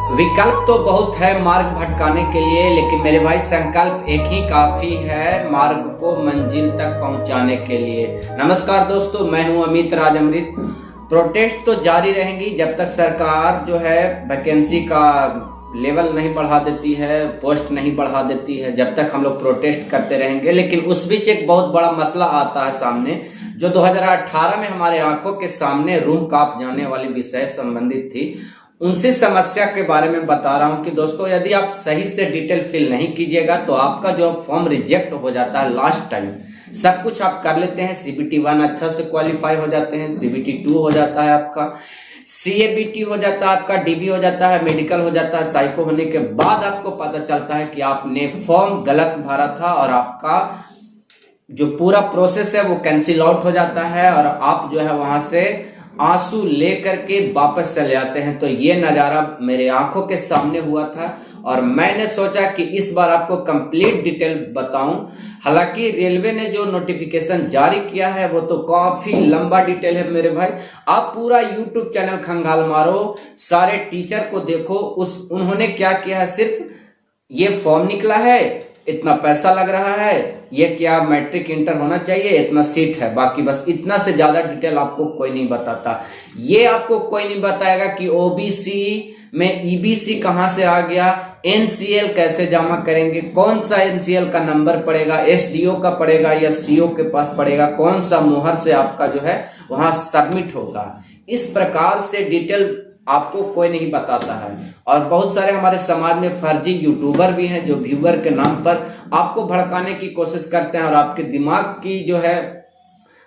विकल्प तो बहुत है मार्ग भटकाने के लिए, लेकिन मेरे भाई संकल्प एक ही काफी है मार्ग को मंजिल तक पहुंचाने के लिए। नमस्कार दोस्तों, मैं हूं अमित राज अमृत। प्रोटेस्ट तो जारी रहेंगी जब तक सरकार जो है वैकेंसी का लेवल नहीं बढ़ा देती है, पोस्ट नहीं बढ़ा देती है, जब तक हम लोग प्रोटेस्ट करते रहेंगे। लेकिन उस बीच एक बहुत बड़ा मसला आता है सामने, जो 2018 में हमारे आंखों के सामने रूह कांप जाने वाली विषय संबंधित थी। उनसे समस्या के बारे में बता रहा हूं कि दोस्तों, यदि आप सही से डिटेल फिल नहीं कीजिएगा तो आपका जो फॉर्म रिजेक्ट हो जाता है। लास्ट टाइम सब कुछ आप कर लेते हैं, CBT 1 अच्छा से क्वालिफाई हो जाते हैं, CBT 2 हो जाता है आपका, CABT हो जाता है आपका, DB हो जाता है, मेडिकल हो जाता है। साइको होने के बाद आपको पता चलता है कि आपने फॉर्म गलत भरा था और आपका जो पूरा प्रोसेस है वो कैंसिल आउट हो जाता है और आप जो है वहां से आंसू लेकर के वापस चले जाते हैं। तो ये नजारा मेरे आंखों के सामने हुआ था और मैंने सोचा कि इस बार आपको कंप्लीट डिटेल बताऊं। हालांकि रेलवे ने जो नोटिफिकेशन जारी किया है वो तो काफी लंबा डिटेल है मेरे भाई। आप पूरा YouTube चैनल खंगाल मारो, सारे टीचर को देखो, उन्होंने क्या किया है। सिर्फ ये फॉर्म निकला है, इतना पैसा लग रहा है, ये क्या मैट्रिक इंटर होना चाहिए, इतना सीट है, बाकी बस इतना से ज्यादा डिटेल आपको कोई नहीं बताता। ये आपको कोई नहीं बताएगा कि OBC में EBC कहां से आ गया, NCL कैसे जमा करेंगे, कौन सा NCL का नंबर पड़ेगा, SDO का पड़ेगा या CO के पास पड़ेगा, कौन सा मोहर से आपका जो है वहां सबमिट होगा। इस प्रकार से डिटेल आपको कोई नहीं बताता है। और बहुत सारे हमारे समाज में फर्जी यूट्यूबर भी हैं जो व्यूअर के नाम पर आपको भड़काने की कोशिश करते हैं और आपके दिमाग की जो है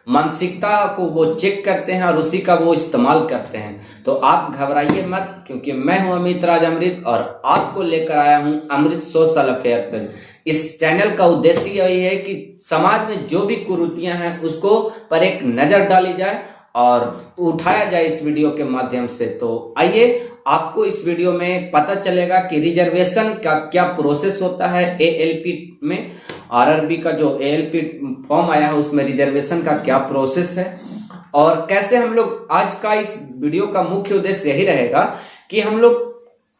मानसिकता को वो चेक करते हैं और उसी का वो इस्तेमाल करते हैं। तो आप घबराइए मत, क्योंकि मैं हूं अमित राज अमृत और आपको लेकर आया हूं अमृत सोशल अफेयर पर। इस चैनल का उद्देश्य यही है कि समाज में जो भी कुरीतियां हैं उसको पर एक नजर डाली जाए और उठाया जाए इस वीडियो के माध्यम से। तो आइए, आपको इस वीडियो में पता चलेगा कि रिजर्वेशन का क्या प्रोसेस होता है। ALP में RRB का जो ALP फॉर्म आया है उसमें रिजर्वेशन का क्या प्रोसेस है और कैसे हम लोग, आज का इस वीडियो का मुख्य उद्देश्य यही रहेगा कि हम लोग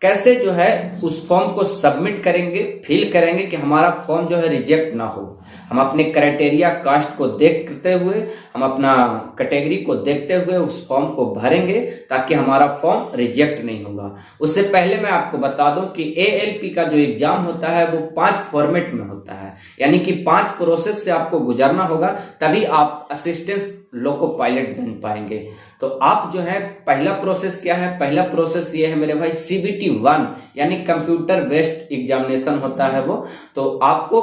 कैसे जो है उस फॉर्म को सबमिट करेंगे, फिल करेंगे कि हमारा फॉर्म जो है रिजेक्ट ना हो। हम अपने क्राइटेरिया कास्ट को देखते हुए, हम अपना कैटेगरी को देखते हुए उस फॉर्म को भरेंगे ताकि हमारा फॉर्म रिजेक्ट नहीं होगा। उससे पहले मैं आपको बता दूं कि ALP का जो एग्जाम होता है वो 5 फॉर्मेट में होता है, यानी कि 5 प्रोसेस से आपको गुजरना होगा, तभी आप असिस्टेंट लोको पायलट बन पाएंगे। तो आप जो है, पहला प्रोसेस क्या है? पहला प्रोसेस ये है मेरे भाई, CBT 1 यानी कंप्यूटर बेस्ड एग्जामिनेशन होता है वो। तो आपको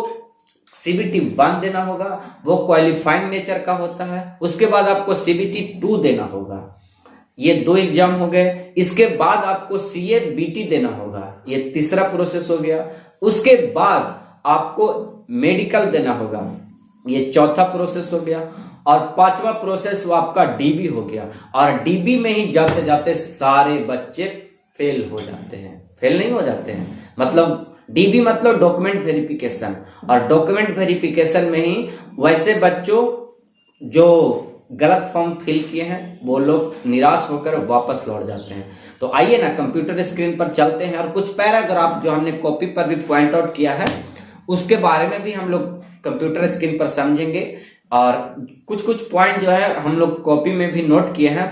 CBT 1 देना होगा, वो क्वालिफाइंग नेचर का होता है। उसके बाद आपको CBT 2 देना होगा। ये 2 एग्जाम हो गए। इसके बाद आपको CABT देना होगा, ये तीसरा प्रोसेस हो गया। उसके बाद आपको मेडिकल देना होगा, ये चौथा प्रोसेस हो गया। और 5वां प्रोसेस वो आपका DB हो गया। और DB में ही जाते जाते सारे बच्चे फेल हो जाते हैं। फेल नहीं हो जाते हैं, मतलब DB मतलब डॉक्यूमेंट वेरिफिकेशन, और डॉक्यूमेंट वेरिफिकेशन में ही वैसे बच्चों जो गलत फॉर्म फिल किए हैं वो लोग निराश होकर वापस लौट जाते हैं। तो आइए ना, कंप्यूटर स्क्रीन पर चलते हैं और कुछ पैराग्राफ जो हमने कॉपी पर भी पॉइंट आउट किया है उसके बारे में भी हम लोग कंप्यूटर स्क्रीन पर समझेंगे। और कुछ पॉइंट जो है हम लोग कॉपी में भी नोट किए हैं।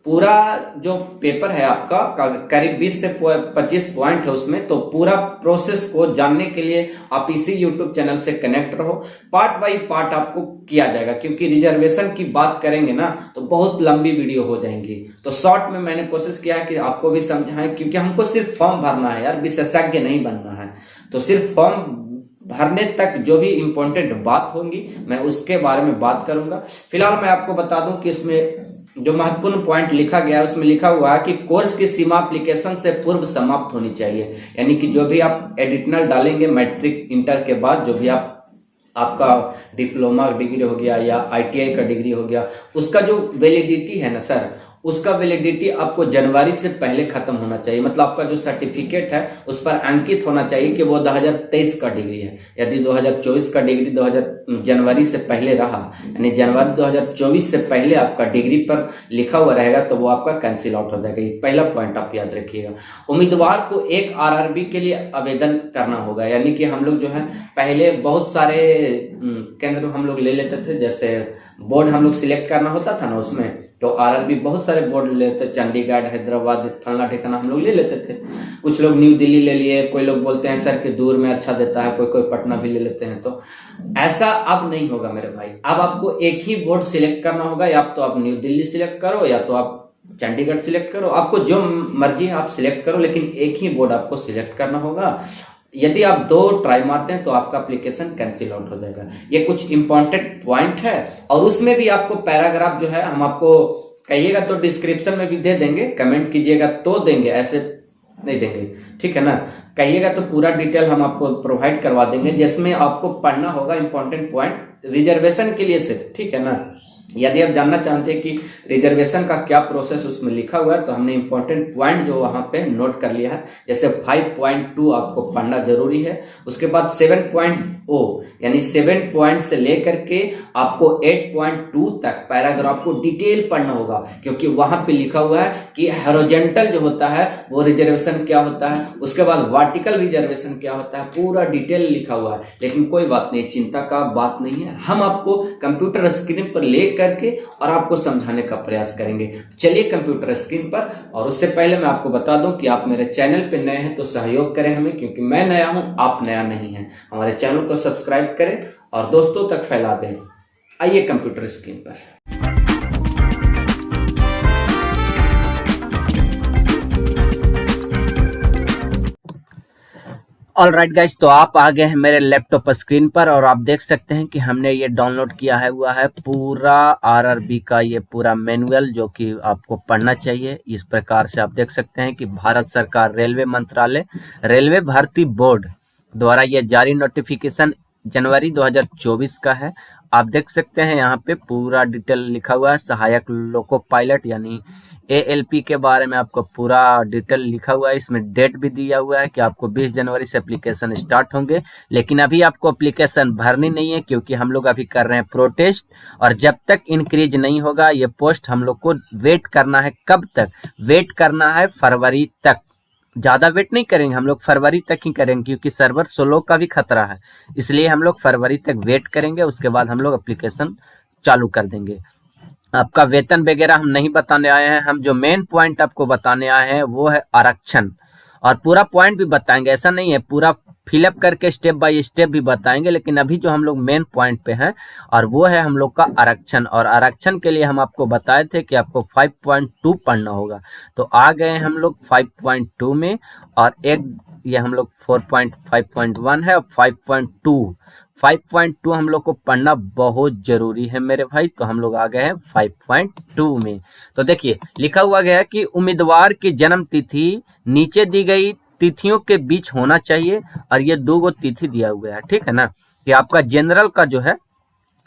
पूरा जो पेपर है आपका करीब 20 से 25 पॉइंट है उसमें। तो पूरा प्रोसेस को जानने के लिए आप इसी YouTube चैनल से कनेक्ट रहो। पार्ट बाय पार्ट आपको किया जाएगा, क्योंकि रिजर्वेशन की बात करेंगे ना तो बहुत लंबी वीडियो हो जाएंगी। तो शॉर्ट में मैंने कोशिश किया है कि आपको भी समझाएं, क्योंकि हमको सिर्फ फॉर्म भरना है यार, विशेषज्ञ नहीं बनना है। तो सिर्फ फॉर्म भरने तक जो भी इंपॉर्टेंट बात होंगी मैं उसके बारे में बात करूंगा। फिलहाल मैं आपको बता दूं कि इसमें जो महत्वपूर्ण पॉइंट लिखा गया है उसमें लिखा हुआ है कि कोर्स की सीमा एप्लीकेशन से पूर्व समाप्त होनी चाहिए। यानी कि जो भी आप एडिशनल डालेंगे मैट्रिक इंटर के बाद, जो भी आपका डिप्लोमा डिग्री हो गया या ITI का डिग्री हो गया, उसका जो वैलिडिटी है ना सर, उसका वैलिडिटी आपको जनवरी से पहले खत्म होना चाहिए। मतलब आपका जो सर्टिफिकेट है उस पर अंकित होना चाहिए कि वो 2023 का डिग्री है। यदि 2024 का डिग्री जनवरी से पहले रहा, यानी जनवरी 2024 से पहले आपका डिग्री पर लिखा हुआ रहेगा, तो वो आपका कैंसिल आउट हो जाएगा। ये पहला पॉइंट आप याद रखिएगा। उम्मीदवार को एक आरआरबी के लिए आवेदन करना होगा, यानी कि हम लोग जो है पहले बहुत सारे केंद्र हम लोग ले लेते थे, जैसे बोर्ड हम लोग सिलेक्ट करना होता था ना, उसमें तो आरआरबी बहुत सारे बोर्ड लेते, चंडीगढ़, हैदराबाद, फलना ठिकाना हम लोग ले लेते थे। कुछ लोग न्यू दिल्ली ले लिए, कोई लोग बोलते हैं सर कि दूर में अच्छा देता है, कोई कोई पटना भी ले लेते हैं। तो ऐसा अब नहीं होगा मेरे भाई। अब आपको एक ही बोर्ड सिलेक्ट करना होगा, या तो आप न्यू दिल्ली सिलेक्ट करो या तो आप चंडीगढ़ सिलेक्ट करो, आपको जो मर्जी है आप सिलेक्ट करो, लेकिन एक ही बोर्ड आपको सिलेक्ट करना होगा। यदि आप 2 ट्राई मारते हैं तो आपका एप्लीकेशन कैंसिल आउट हो जाएगा। ये कुछ इंपॉर्टेंट पॉइंट है, और उसमें भी आपको पैराग्राफ जो है हम आपको कहिएगा तो डिस्क्रिप्शन में भी दे देंगे, कमेंट कीजिएगा तो देंगे, ऐसे नहीं देंगे, ठीक है ना। कहिएगा तो पूरा डिटेल हम आपको प्रोवाइड करवा देंगे, जिसमें आपको पढ़ना होगा इंपॉर्टेंट पॉइंट रिजर्वेशन के लिए सिर्फ, ठीक है ना। यदि आप जानना चाहते हैं कि रिजर्वेशन का क्या प्रोसेस उसमें लिखा हुआ है, तो हमने इंपॉर्टेंट पॉइंट जो वहां पे नोट कर लिया है। जैसे 5.2 आपको पढ़ना जरूरी है, उसके बाद 7.0 यानी 7 पॉइंट से लेकर के आपको 8.2 तक पैराग्राफ को डिटेल पढ़ना होगा, क्योंकि वहां पे लिखा हुआ है कि हॉरिजॉन्टल जो होता है वो रिजर्वेशन क्या होता है, उसके बाद वर्टिकल रिजर्वेशन क्या होता है, पूरा डिटेल लिखा हुआ है। लेकिन कोई बात नहीं, चिंता का बात नहीं है, हम आपको कंप्यूटर स्क्रीन पर ले करके और आपको समझाने का प्रयास करेंगे। चलिए कंप्यूटर स्क्रीन पर। और उससे पहले मैं आपको बता दूं कि आप मेरे चैनल पे नए हैं तो सहयोग करें हमें, क्योंकि मैं नया हूं, आप नया नहीं हैं। हमारे चैनल को सब्सक्राइब करें और दोस्तों तक फैला दें। आइए कंप्यूटर स्क्रीन पर। ऑल राइट गाइज, तो आप आ गए हैं मेरे लैपटॉप स्क्रीन पर और आप देख सकते हैं कि हमने ये डाउनलोड किया है हुआ है पूरा आरआरबी का ये पूरा मैनुअल, जो कि आपको पढ़ना चाहिए। इस प्रकार से आप देख सकते हैं कि भारत सरकार रेलवे मंत्रालय रेलवे भर्ती बोर्ड द्वारा ये जारी नोटिफिकेशन जनवरी 2024 का है। आप देख सकते हैं यहाँ पे पूरा डिटेल लिखा हुआ है। सहायक लोको पायलट यानी ALP के बारे में आपको पूरा डिटेल लिखा हुआ है। इसमें डेट भी दिया हुआ है कि आपको 20 जनवरी से एप्लीकेशन स्टार्ट होंगे, लेकिन अभी आपको एप्लीकेशन भरनी नहीं है, क्योंकि हम लोग अभी कर रहे हैं प्रोटेस्ट। और जब तक इंक्रीज नहीं होगा ये पोस्ट, हम लोग को वेट करना है। कब तक वेट करना है? फरवरी तक। ज़्यादा वेट नहीं करेंगे हम लोग, फरवरी तक ही करेंगे, क्योंकि सर्वर स्लो का भी खतरा है, इसलिए हम लोग फरवरी तक वेट करेंगे। उसके बाद हम लोग एप्लीकेशन चालू कर देंगे। आपका वेतन वगैरह हम नहीं बताने आए हैं, हम जो मेन पॉइंट आपको बताने आए हैं वो है आरक्षण। और पूरा पॉइंट भी बताएंगे, ऐसा नहीं है, पूरा फिलअप करके स्टेप बाय स्टेप भी बताएंगे। लेकिन अभी जो हम लोग मेन पॉइंट पे हैं, और वो है हम लोग का आरक्षण। और आरक्षण के लिए हम आपको बताए थे कि आपको 5.2 पढ़ना होगा, तो आ गए हम लोग 5.2 में। और एक ये हम लोग 4.5.1 है और 5.2 हम लोग को पढ़ना बहुत जरूरी है मेरे भाई। तो हम लोग आ गए हैं 5.2 में। तो देखिए लिखा हुआ गया है कि उम्मीदवार की जन्म तिथि नीचे दी गई तिथियों के बीच होना चाहिए। और ये 2 तिथि दिया हुआ है, ठीक है ना। कि आपका जनरल का जो है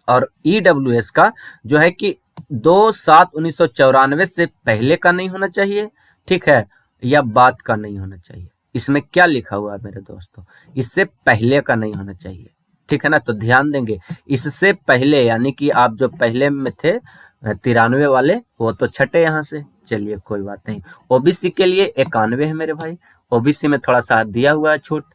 और EWS का जो है कि 2/7/1994 से पहले का नहीं होना चाहिए, ठीक है, या बाद का नहीं होना चाहिए। इसमें क्या लिखा हुआ है मेरे दोस्तों? इससे पहले का नहीं होना चाहिए, ठीक है ना। तो ध्यान देंगे, इससे पहले यानी कि आप जो पहले में थे 93 वाले, वो तो छठे यहाँ से। चलिए कोई बात नहीं। OBC के लिए 91 है मेरे भाई, OBC में थोड़ा सा दिया हुआ है छूट,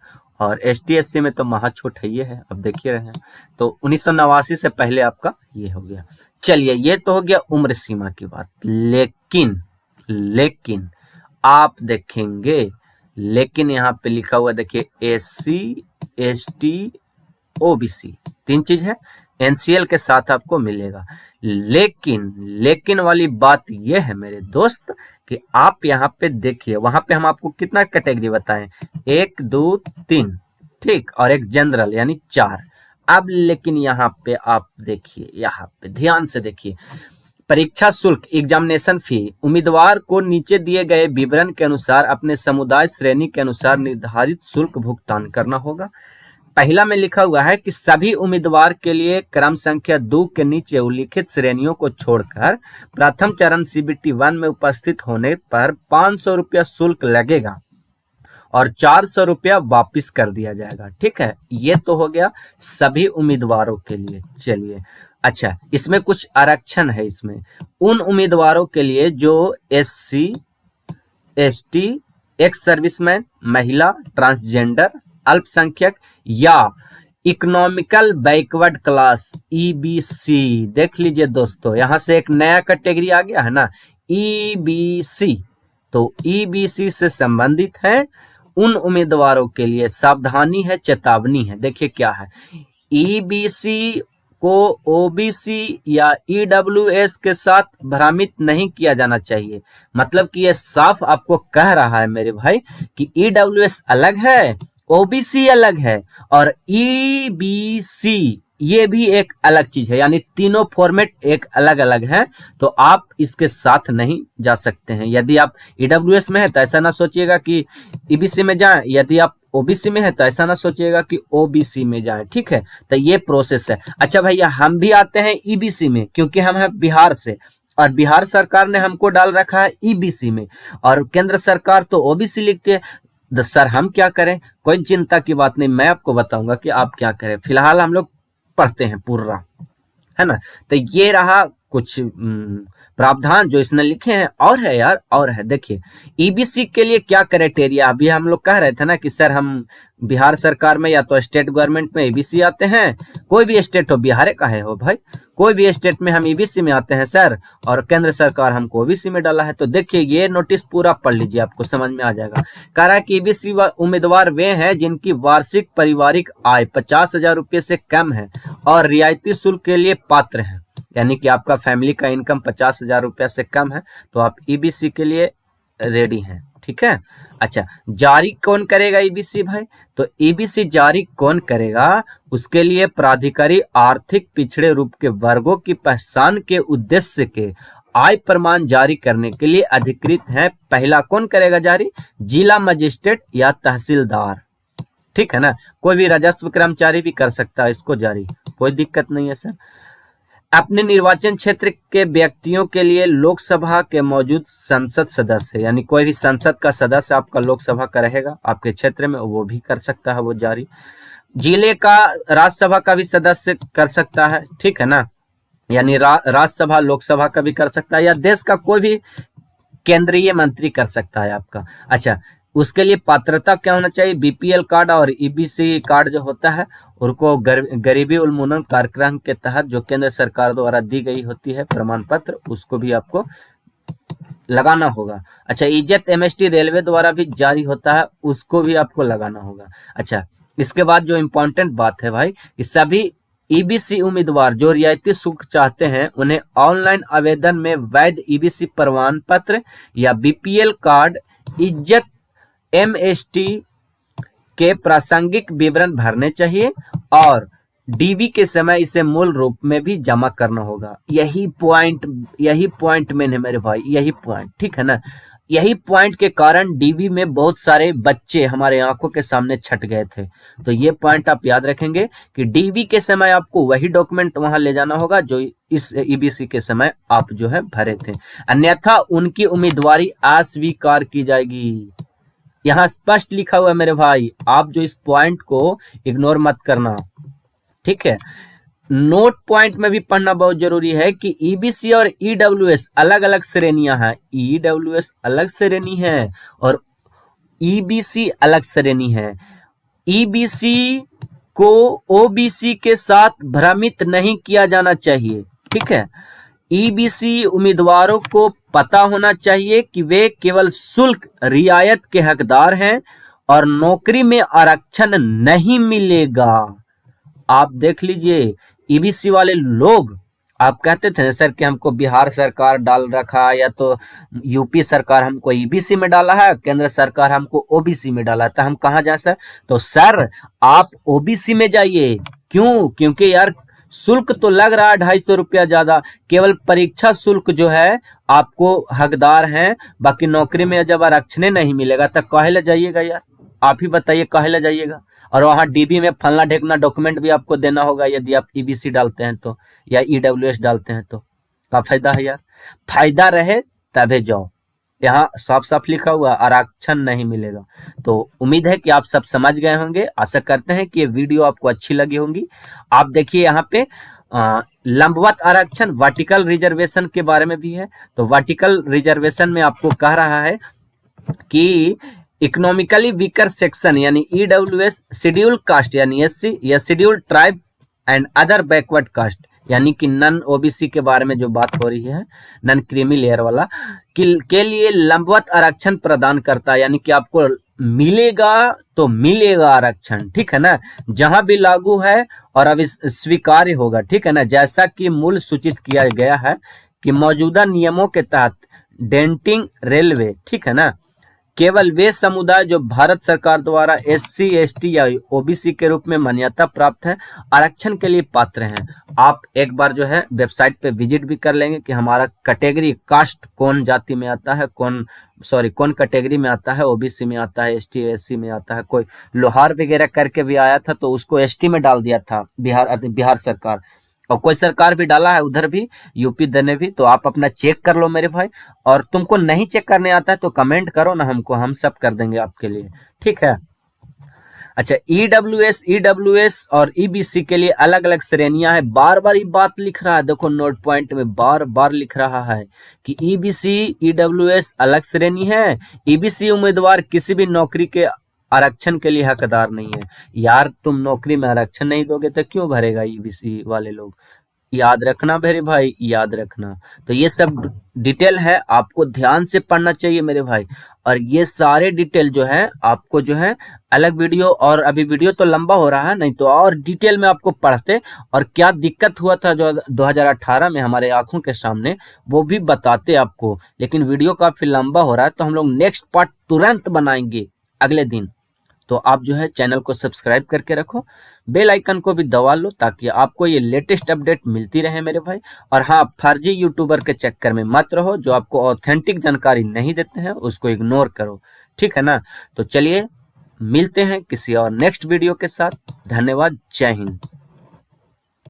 और ST/SC में तो महा छूट है, ये है, अब देखिए रहे हैं। तो 1989 से पहले आपका ये हो गया। चलिए ये तो हो गया उम्र सीमा की बात। लेकिन आप देखेंगे, लेकिन यहाँ पे लिखा हुआ देखिए SC ST OBC 3 चीज है, NCL के साथ आपको मिलेगा। लेकिन वाली बात यह है मेरे दोस्त कि आप यहाँ पे देखिए, वहां पे हम आपको कितना कैटेगरी बताएं, 1 2 3, ठीक, और एक जनरल यानी 4। अब लेकिन यहाँ पे आप देखिए, यहाँ पे ध्यान से देखिए, परीक्षा शुल्क एग्जामिनेशन फी उम्मीदवार को नीचे दिए गए विवरण के अनुसार अपने समुदाय श्रेणी के अनुसार निर्धारित शुल्क भुगतान करना होगा। पहला में लिखा हुआ है कि सभी उम्मीदवार के लिए क्रम संख्या 2 के नीचे उल्लिखित श्रेणियों को छोड़कर प्रथम चरण CBT 1 में उपस्थित होने पर 500 रुपया शुल्क लगेगा और 400 रुपया वापिस कर दिया जाएगा। ठीक है, ये तो हो गया सभी उम्मीदवारों के लिए। चलिए, अच्छा, इसमें कुछ आरक्षण है। इसमें उन उम्मीदवारों के लिए जो SC, ST, एक्स सर्विसमैन, महिला, ट्रांसजेंडर, अल्पसंख्यक या इकोनॉमिकल बैकवर्ड क्लास EBC। देख लीजिए दोस्तों, यहां से एक नया कैटेगरी आ गया है ना, EBC। तो EBC से संबंधित है उन उम्मीदवारों के लिए सावधानी है, चेतावनी है। देखिए क्या है, EBC को OBC या EWS के साथ भ्रमित नहीं किया जाना चाहिए। मतलब कि ये साफ आपको कह रहा है मेरे भाई कि EWS अलग है, OBC अलग है और EBC ये भी एक अलग चीज है, यानी तीनों फॉर्मेट एक अलग अलग है। तो आप इसके साथ नहीं जा सकते हैं। यदि आप EWS में है तो ऐसा ना सोचिएगा कि EBC में जाएं, यदि आप OBC में है तो ऐसा ना सोचिएगा कि OBC में जाएं। ठीक है, तो ये प्रोसेस है। अच्छा भैया, हम भी आते हैं EBC में क्योंकि हम हैं बिहार से और बिहार सरकार ने हमको डाल रखा है EBC में और केंद्र सरकार तो OBC लिखती है। तो सर हम क्या करें? कोई चिंता की बात नहीं, मैं आपको बताऊंगा कि आप क्या करें। फिलहाल हम लोग पढ़ते हैं पूरा, है ना। तो ये रहा कुछ प्रावधान जो इसने लिखे हैं। और है यार, और है। देखिए EBC के लिए क्या क्राइटेरिया, अभी हम लोग कह रहे थे ना कि सर हम बिहार सरकार में या तो स्टेट गवर्नमेंट में EBC आते हैं, कोई भी स्टेट हो, बिहार का है हो भाई, कोई भी स्टेट में हम EBC में आते हैं सर, और केंद्र सरकार हमको OBC में डाला है। तो देखिए ये नोटिस पूरा पढ़ लीजिए, आपको समझ में आ जाएगा। कह रहा है कि EBC उम्मीदवार वे हैं जिनकी वार्षिक पारिवारिक आय 50,000 रुपये से कम है और रियायती शुल्क के लिए पात्र है। यानी कि आपका फैमिली का इनकम 50,000 रुपया से कम है तो आप EBC के लिए रेडी हैं। ठीक है, अच्छा, जारी कौन करेगा EBC भाई? तो EBC जारी कौन करेगा? उसके लिए प्राधिकारी आर्थिक पिछड़े रूप के वर्गों की पहचान के उद्देश्य के आय प्रमाण जारी करने के लिए अधिकृत है। पहला कौन करेगा जारी? जिला मजिस्ट्रेट या तहसीलदार। ठीक है ना, कोई भी राजस्व कर्मचारी भी कर सकता है इसको जारी, कोई दिक्कत नहीं है सर। अपने निर्वाचन क्षेत्र के व्यक्तियों के लिए लोकसभा के मौजूद संसद सदस्य, यानी कोई भी संसद का सदस्य आपका लोकसभा का रहेगा आपके क्षेत्र में, वो भी कर सकता है वो जारी। जिले का राज्यसभा का भी सदस्य कर सकता है। ठीक है ना, यानी राज्यसभा लोकसभा का भी कर सकता है, या देश का कोई भी केंद्रीय मंत्री कर सकता है आपका। अच्छा, उसके लिए पात्रता क्या होना चाहिए? BPL कार्ड और EBC कार्ड जो होता है उनको गरीबी उन्मूलन कार्यक्रम के तहत जो केंद्र सरकार द्वारा दी गई होती है प्रमाण पत्र, उसको भी आपको लगाना होगा। अच्छा, इज्जत MST रेलवे द्वारा भी जारी होता है, उसको भी आपको लगाना होगा। अच्छा, इसके बाद जो इम्पोर्टेंट बात है भाई, कि सभी EBC उम्मीदवार जो रियायती शुल्क चाहते हैं उन्हें ऑनलाइन आवेदन में वैध EBC प्रमाण पत्र या BPL कार्ड, इज्जत MST के प्रासंगिक विवरण भरने चाहिए और DV के समय इसे मूल रूप में भी जमा करना होगा। यही पॉइंट मैंने मेरे भाई, यही पॉइंट, ठीक है ना। यही पॉइंट के कारण DV में बहुत सारे बच्चे हमारे आंखों के सामने छट गए थे। तो ये पॉइंट आप याद रखेंगे कि DV के समय आपको वही डॉक्यूमेंट वहां ले जाना होगा जो इस EBC के समय आप जो है भरे थे, अन्यथा उनकी उम्मीदवारी अस्वीकार की जाएगी। यहाँ स्पष्ट लिखा हुआ है मेरे भाई, आप जो इस पॉइंट को इग्नोर मत करना। ठीक है, नोट पॉइंट में भी पढ़ना बहुत जरूरी है कि EBC और EWS अलग अलग श्रेणियां हैं। EWS अलग श्रेणी है और EBC अलग श्रेणी है। EBC को OBC के साथ भ्रमित नहीं किया जाना चाहिए। ठीक है, EBC उम्मीदवारों को पता होना चाहिए कि वे केवल शुल्क रियायत के हकदार हैं और नौकरी में आरक्षण नहीं मिलेगा। आप देख लीजिए, EBC वाले लोग, आप कहते थे सर कि हमको बिहार सरकार डाल रखा या तो यूपी सरकार हमको EBC में डाला है, केंद्र सरकार हमको OBC में डाला है, तो हम कहाँ जाए सर? तो सर आप OBC में जाइए। क्यों? क्योंकि यार शुल्क तो लग रहा है 250 रुपया ज्यादा, केवल परीक्षा शुल्क जो है आपको हकदार हैं, बाकी नौकरी में जब आरक्षण नहीं मिलेगा तो काहे ले जाइएगा यार। आप ही बताइए काहे ले जाइएगा। और वहाँ डीबी में फलना ढेकना डॉक्यूमेंट भी आपको देना होगा यदि आप ईबीसी डालते हैं तो, या ईडब्ल्यूएस डालते हैं तो। क्या फायदा है यार? फायदा रहे तभी जाओ। यहाँ साफ साफ लिखा हुआ आरक्षण नहीं मिलेगा। तो उम्मीद है कि आप सब समझ गए होंगे। आशा करते हैं कि ये वीडियो आपको अच्छी लगी होगी। आप देखिए यहाँ पे लंबवत आरक्षण वर्टिकल रिजर्वेशन के बारे में भी है। तो वर्टिकल रिजर्वेशन में आपको कह रहा है कि इकोनॉमिकली वीकर सेक्शन यानी ईडब्ल्यूएस, शेड्यूल कास्ट यानी एससी, या schedule tribe and other backward caste यानी कि नन ओबीसी के बारे में जो बात हो रही है, नन क्रीमी लेयर वाला के लिए लंबवत आरक्षण प्रदान करता है। यानी कि आपको मिलेगा तो मिलेगा आरक्षण, ठीक है ना, जहां भी लागू है और अब स्वीकार्य होगा, ठीक है ना। जैसा कि मूल सूचित किया गया है कि मौजूदा नियमों के तहत डेंटिंग रेलवे, ठीक है ना, केवल वे समुदाय जो भारत सरकार द्वारा एससी, एसटी या ओबीसी के रूप में मान्यता प्राप्त है आरक्षण के लिए पात्र हैं। आप एक बार जो है वेबसाइट पे विजिट भी कर लेंगे कि हमारा कैटेगरी कास्ट कौन जाति में आता है, कौन कैटेगरी में आता है, ओबीसी में आता है, एसटी एससी में आता है। कोई लोहार वगैरह करके भी आया था तो उसको एसटी में डाल दिया था बिहार सरकार, और कोई सरकार भी डाला है उधर भी, यूपी देने भी। तो आप अपना चेक कर लो मेरे भाई, और तुमको नहीं चेक करने आता है तो कमेंट करो ना हमको, हम सब कर देंगे आपके लिए, ठीक है। अच्छा, ईडब्ल्यूएस और ईबीसी के लिए अलग अलग श्रेणियां हैं। बार बार ये बात लिख रहा है, देखो नोट पॉइंट में बार बार लिख रहा है कि ईबीसी ईडब्ल्यूएस अलग श्रेणी है। ईबीसी उम्मीदवार किसी भी नौकरी के आरक्षण के लिए हकदार नहीं है। यार तुम नौकरी में आरक्षण नहीं दोगे तो क्यों भरेगा ईबीसी वाले लोग? याद रखना मेरे भाई, याद रखना। तो ये सब डिटेल है, आपको ध्यान से पढ़ना चाहिए मेरे भाई। और ये सारे डिटेल जो है आपको जो है अलग वीडियो, और अभी वीडियो तो लंबा हो रहा है, नहीं तो और डिटेल में आपको पढ़ते और क्या दिक्कत हुआ था जो 2018 में हमारे आंखों के सामने, वो भी बताते आपको। लेकिन वीडियो काफी लंबा हो रहा है तो हम लोग नेक्स्ट पार्ट तुरंत बनाएंगे अगले दिन। तो आप जो है चैनल को सब्सक्राइब करके रखो, बेल आइकन को भी दबा लो ताकि आपको ये लेटेस्ट अपडेट मिलती रहे मेरे भाई। और हाँ, फर्जी यूट्यूबर के चक्कर में मत रहो, जो आपको ऑथेंटिक जानकारी नहीं देते हैं उसको इग्नोर करो, ठीक है ना। तो चलिए मिलते हैं किसी और नेक्स्ट वीडियो के साथ। धन्यवाद, जय हिंद।